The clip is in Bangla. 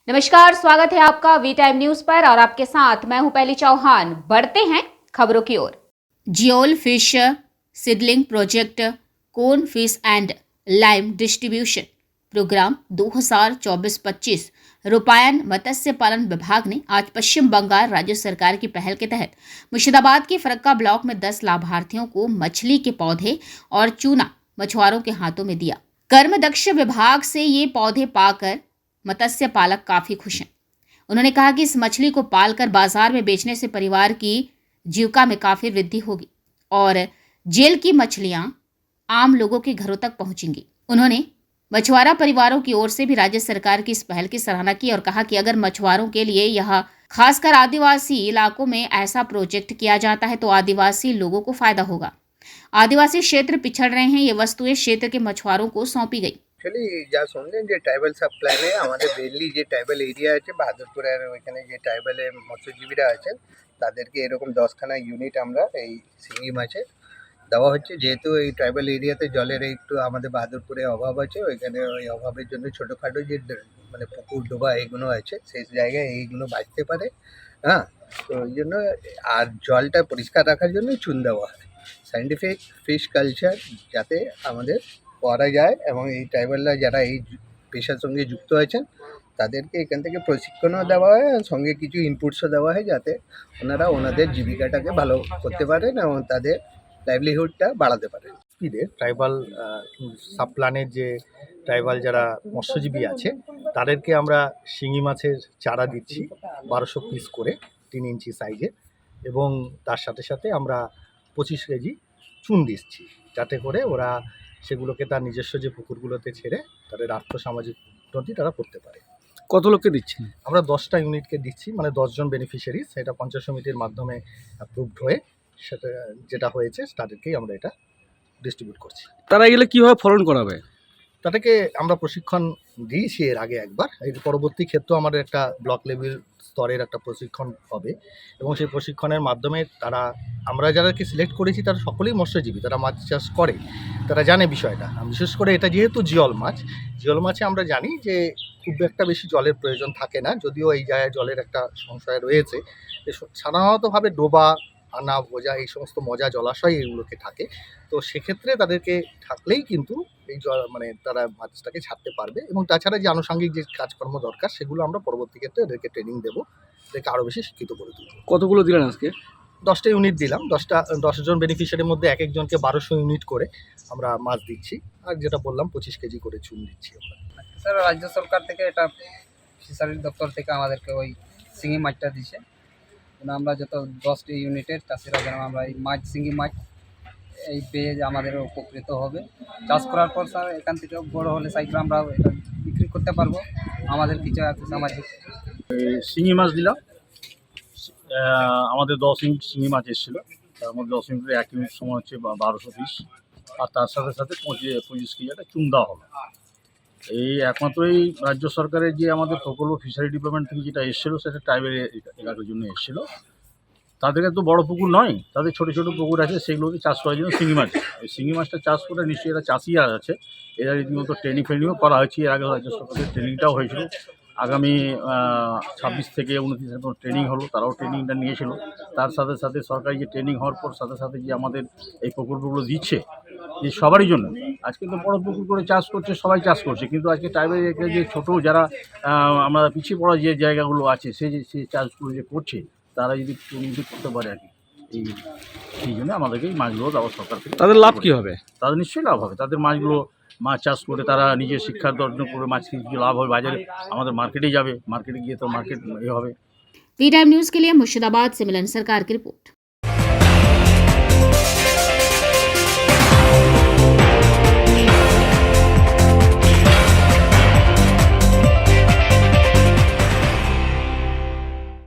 नमस्कार, स्वागत है आपका वी टाइम न्यूज पर और आपके साथ मैं हूं पहली चौहान। बढ़ते हैं खबरों की ओर। जियोल फिश सीडलिंग प्रोजेक्ट कोन fish and lime distribution program 2024-25 रूपायन मत्स्य पालन विभाग ने आज पश्चिम बंगाल राज्य सरकार की पहल के तहत मुर्शिदाबाद के फरक्का ब्लॉक में 10 लाभार्थियों को मछली के पौधे और चूना मछुआरों के हाथों में दिया। कर्मदक्ष विभाग से ये पौधे पाकर मत्स्य पालक काफी खुश हैं। उन्होंने कहा कि इस मछली को पालकर बाजार में बेचने से परिवार की जीविका में काफी वृद्धि होगी और जेल की मछलियां आम लोगों के घरों तक पहुंचेंगी। उन्होंने मछुआरा परिवारों की ओर से भी राज्य सरकार की इस पहल की सराहना की और कहा कि अगर मछुआरों के लिए यह खासकर आदिवासी इलाकों में ऐसा प्रोजेक्ट किया जाता है तो आदिवासी लोगों को फायदा होगा। आदिवासी क्षेत्र पिछड़ रहे हैं, ये वस्तुएं क्षेत्र के मछुआरों को सौंपी गई। যা শুনলেন যে ট্রাইবাল সাব প্ল্যানে আমাদের মেনলি যে ট্রাইবাল এরিয়া আছে বাহাদুরপুরের ওইখানে যে ট্রাইবালে মৎস্যজীবীরা আছেন তাদেরকে এরকম 10খানা ইউনিট আমরা এই শিঙি মাছে দেওয়া হচ্ছে। যেহেতু এই ট্রাইবাল এরিয়াতে জলের একটু আমাদের বাহাদুরপুরে অভাব আছে, ওইখানে ওই অভাবের জন্য ছোটোখাটো যে মানে পুকুর ডোবা এগুলো আছে সেই জায়গায় এইগুলো বাঁচতে পারে। হ্যাঁ, তো ওই জন্য আর জলটা পরিষ্কার রাখার জন্য চুন দেওয়া হয়। সায়েন্টিফিক ফিশ কালচার যাতে আমাদের করা যায় এবং এই ট্রাইবালরা যারা এই পেশার সঙ্গে যুক্ত আছেন তাদেরকে এখান থেকে প্রশিক্ষণও দেওয়া হয় আর সঙ্গে কিছু ইনপুটসও দেওয়া হয় যাতে ওনারা ওনাদের জীবিকাটাকে ভালো করতে পারেন এবং তাদের লাইভলিহুডটা বাড়াতে পারেন। ট্রাইবাল সাব প্ল্যানের যে ট্রাইবাল যারা মৎস্যজীবী আছে তাদেরকে আমরা শিঙি মাছের চারা দিচ্ছি 1200 পিস করে 3 ইঞ্চি সাইজে, এবং তার সাথে সাথে আমরা 25 কেজি চুন দিচ্ছি যাতে করে ওরা সেগুলোকে তার নিজস্ব যে পুকুরগুলোতে ছেড়ে তাদের আর্থসামাজিক উন্নতি তারা করতে পারে। কত লোককে দিচ্ছেন? আমরা 10টা ইউনিটকে দিচ্ছি, মানে 10 জন বেনিফিশিয়ারি, সেটা পঞ্চায়েত সমিতির মাধ্যমে অ্যাপ্রুভড হয়ে সেটা যেটা হয়েছে তাদেরকেই আমরা এটা ডিস্ট্রিবিউট করছি। তারা গেলে কীভাবে ফলন করাবে? তাদেরকে আমরা প্রশিক্ষণ দিয়েছি এর আগে একবার, এর পরবর্তী ক্ষেত্রেও আমাদের একটা ব্লক লেভেল স্তরের একটা প্রশিক্ষণ হবে এবং সেই প্রশিক্ষণের মাধ্যমে তারা আমরা যাদেরকে সিলেক্ট করেছি তারা সকলেই মৎস্যজীবী, তারা মাছ চাষ করে, তারা জানে বিষয়টা। বিশেষ করে এটা যেহেতু জিওল মাছে আমরা জানি যে খুব একটা বেশি জলের প্রয়োজন থাকে না, যদিও এই জায়গায় জলের একটা সংশয় রয়েছে। সাধারণতভাবে ডোবা আনা বোঝা এই সমস্ত মজা জলাশয় এগুলোকে থাকে, তো সেক্ষেত্রে তাদেরকে থাকলেই কিন্তু এই মানে তারা মাছটাকে ছাড়তে পারবে। এবং তাছাড়া যে আনুষঙ্গিক যে কাজকর্ম দরকার সেগুলো আমরা পরবর্তী ক্ষেত্রে এদেরকে ট্রেনিং দেবো, এদেরকে আরও বেশি শিক্ষিত করে তুলব। কতগুলো দিলেন আজকে? 10টা ইউনিট দিলাম। 10 জন বেনিফিশিয়ারির মধ্যে এক একজনকে 1200 ইউনিট করে আমরা মাছ দিচ্ছি, আর যেটা বললাম 25 কেজি করে চুন দিচ্ছি আমরা। স্যার, রাজ্য সরকার থেকে এটা ফিশারির দপ্তর থেকে আমাদেরকে ওই শিঙি মাছটা দিছে। আমরা যত 10টি ইউনিটের চাষিরা যেন আমরা এই মাছ শিঙি মাছ এই পেয়ে আমাদের উপকৃত হবে। চাষ করার পর স্যার এখান থেকে বড় হলে সাইকেল আমরা এটা বিক্রি করতে পারবো, আমাদের কিছু সামাজিক। শিঙি মাছ দিলাম, আমাদের 10 ইঞ্চ শিঙি মাছ এসেছিলো, তার মধ্যে 10 ইঞ্চের 1 ইঞ্চ সময় হচ্ছে 1200 পিস, আর তার সাথে সাথে 25 কেজি একটা চুন দেওয়া হলো। এই একমাত্রই রাজ্য সরকারের যে আমাদের প্রকল্প ফিশারি ডিপার্টমেন্ট থেকে যেটা এসেছিলো সেটা ট্রাইবেল এলাকার জন্য এসেছিলো। তাদের তো বড় পুকুর নয়, তাদের ছোটো ছোটো পুকুর আছে, সেগুলোকে চাষ করার জন্য শিঙি মাছ। এই শিঙি মাছটা চাষ করে নিশ্চয়ই এরা চাষি আছে, এরা রীতিমতো ট্রেনিংও করা হয়েছে। এর আগে রাজ্য সরকারের ট্রেনিংটাও হয়েছিল। আগামী 26 থেকে 29 ট্রেনিং হলো, তারাও ট্রেনিংটা নিয়েছিল। তার সাথে সাথে সরকারি যে ট্রেনিং হওয়ার পর সাথে সাথে যে আমাদের এই প্রকল্পগুলো দিচ্ছে যে সবারই জন্য। আজকে তো বড় পুকুর করে চাষ করছে, সবাই চাষ করছে, কিন্তু আজকে ট্রাইবেল যে ছোটো যারা আমরা পিছিয়ে পড়া যে জায়গাগুলো আছে সেই চাষগুলো যে করছে তারা যদি উন্নতি করতে পারে আর কি, এই জন্য আমাদেরকে এই মাছগুলো দেওয়া সরকার থেকে। তাদের লাভ কী হবে? তাদের নিশ্চয়ই লাভ হবে। তাদের মাছগুলো মাছ চাষ করে তারা নিজের শিক্ষার অর্জন করে মাছ কিছু লাভ হবে, বাজারে আমাদের মার্কেটে যাবে, মার্কেটে গিয়ে তো মার্কেট হবে। वी टाइम न्यूज के लिए मुर्शिदाबाद से मिलन सरकार की रिपोर्ट।